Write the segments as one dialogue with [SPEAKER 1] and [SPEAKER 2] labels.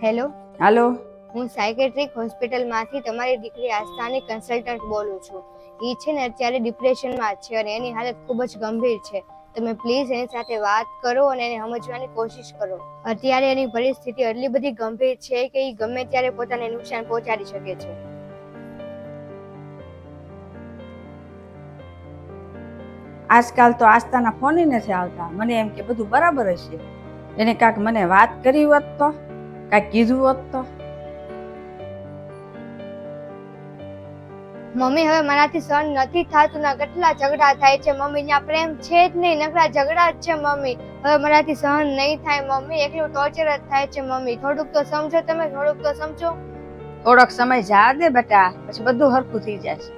[SPEAKER 1] Hello,
[SPEAKER 2] હાલો.
[SPEAKER 1] હું psychiatric હોસ્પિટલમાંથી તમારી દીકરી આસ્થાની કન્સલ્ટન્ટ બોલું છું. એ છે ને અત્યારે ડિપ્રેશનમાં છે અને એની હાલત ખૂબ જ ગંભીર છે. તમે પ્લીઝ એની સાથે વાત કરો અને એને સમજવાની કોશિશ કરો. અત્યારે એની પરિસ્થિતિ એટલી બધી ગંભીર છે કે એ ગમે ત્યારે પોતાને નુકસાન પહોંચાડી શકે છે.
[SPEAKER 2] આજકાલ તો આસ્થાના ફોન નથી આવતા. મને એમ કે બધું બરાબર હશે. એને કાંઈક મને વાત કરી હોત તો, કાંઈક કીધું હોત તો.
[SPEAKER 1] મમ્મી, હવે મારાથી સહન નથી થતું. ના કેટલા ઝઘડા થાય છે મમ્મી, ત્યાં પ્રેમ છે જ નહીં, નકરા ઝઘડા જ છે મમ્મી. હવે મારાથી સહન નહીં થાય મમ્મી, એકલું ટોર્ચર જ થાય છે મમ્મી. થોડુંક તો સમજો તમે, થોડુંક તો સમજો.
[SPEAKER 2] થોડોક સમય જા દે બેટા, પછી બધું હરખું થઈ જશે.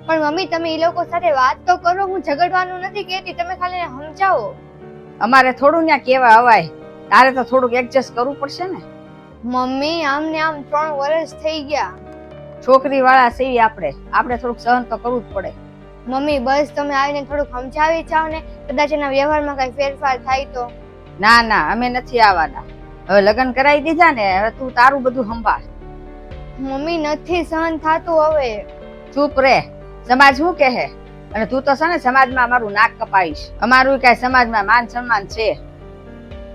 [SPEAKER 1] પણ મમ્મી, તમે એ લોકો સાથે વાત તો કરો. હું ઝઘડવાનું નથી કહેતી, તમે ખાલી સમજાવો.
[SPEAKER 2] અમારે થોડું ત્યાં કેવા અવાય, તારે તો થોડુંક એડજસ્ટ કરવું પડશે ને.
[SPEAKER 1] મમ્મી, આમ ને આમ 3 વર્ષ થઈ ગયા.
[SPEAKER 2] છોકરી વાળા છીએ આપણે થોડુંક સહન તો કરવું જ પડે.
[SPEAKER 1] મમ્મી, બસ તમે આવીને થોડુંક સમજાવી જાઓ ને, કદાચ એના વ્યવહારમાં કઈ ફેરફાર થાય તો.
[SPEAKER 2] ના ના, અમે નથી આવવાના. હવે લગ્ન કરાવી દીધા ને, હવે તું તારું બધું સંભાળ.
[SPEAKER 1] મમ્મી, નથી સહન થાતું હવે.
[SPEAKER 2] ચૂપ રે, સમાજ શું કહે? અને તું તો છે ને સમાજમાં અમારું નાક કપાઈશ. અમારું કઈ સમાજમાં માન સન્માન છે?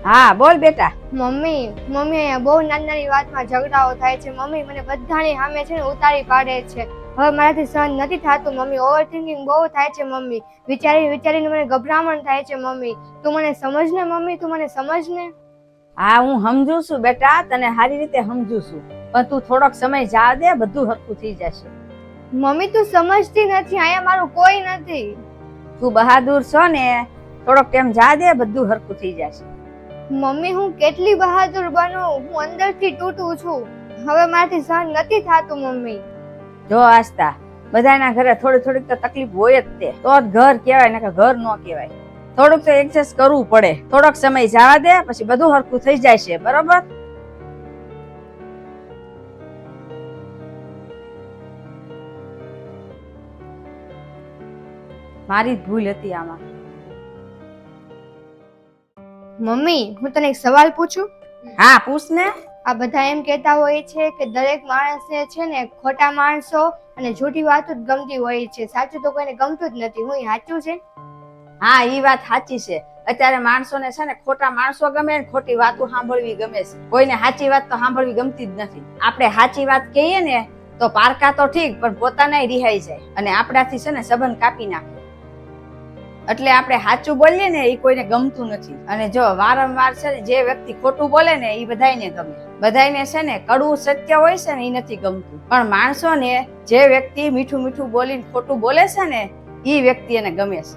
[SPEAKER 2] હા બોલ બેટા.
[SPEAKER 1] મમ્મી, અહીંયા બહુ નાની નાની વાતમાં ઝઘડાઓ થાય છે મમ્મી. મને બધાની સામે છે ને ઉતારી પાડે છે. હવે મારાથી સહન નથી થાતું મમ્મી. ઓવરથિંકિંગ બહુ થાય છે મમ્મી. વિચારીને મને ગભરામણ થાય છે મમ્મી. તું મને સમજ ને મમ્મી, તું મને સમજ ને.
[SPEAKER 2] હા, હું સમજુ છું બેટા, તને સારી રીતે સમજુ છું, પણ તું થોડોક સમય જા દે, બધું હરખું થઈ જશે.
[SPEAKER 1] મમ્મી, તું સમજતી નથી. અહીંયા મારું કોઈ નથી.
[SPEAKER 2] તું બહાદુર છો ને, થોડોક ટાઈમ જા દે, બધું હરખું થઈ જશે.
[SPEAKER 1] મમ્મી, હું કેટલી બહાદુર બનું, હું અંદરથી તૂટું છું. હવે મારાથી સહન નથી થાતું મમ્મી.
[SPEAKER 2] જો આસ્થા, બધાના ઘરે થોડી થોડીક તો તકલીફ હોય જ તે, તો જ ઘર કહેવાય, ને ઘર ન કહેવાય. થોડુંક તો એડજસ્ટ કરવું પડે. થોડોક સમય જવા દે, પછી બધું હરખું થઈ જાય છે, બરોબર? મારી ભૂલ હતી આમાં.
[SPEAKER 1] મમ્મી, હું તને એક સવાલ પૂછું?
[SPEAKER 2] હા પૂછ ને.
[SPEAKER 1] આ બધા એમ કહેતા હોય છે કે દરેક માણસને છે ને ખોટા માણસો અને જૂઠી વાતો જ ગમતી હોય છે. સાચું તો કોઈને ગમતું જ નથી. હું એ સાચું છે?
[SPEAKER 2] હા, ઈ વાત સાચી છે. અત્યારે માણસોને છે ને ખોટા માણસો ગમે ને ખોટી વાતો સાંભળવી ગમે છે. કોઈને સાચી વાત તો સાંભળવી ગમતી જ નથી. આપણે સાચી વાત કહીએ ને તો પારકા તો ઠીક, પણ પોતાનાય રિહાઈ જાય અને આપણાથી છે ને સંબંધ કાપી નાખે. એટલે આપણે સાચું બોલીએ ને એ કોઈને ગમતું નથી. અને જો વારંવાર છે ને જે વ્યક્તિ ખોટું બોલે ને એ બધાયને ગમે. બધાયને છે ને કડવું સત્ય હોય છે ને એ નથી ગમતું, પણ માણસોને જે વ્યક્તિ મીઠું મીઠું બોલીને ખોટું બોલે છે ને એ વ્યક્તિ એને ગમે છે.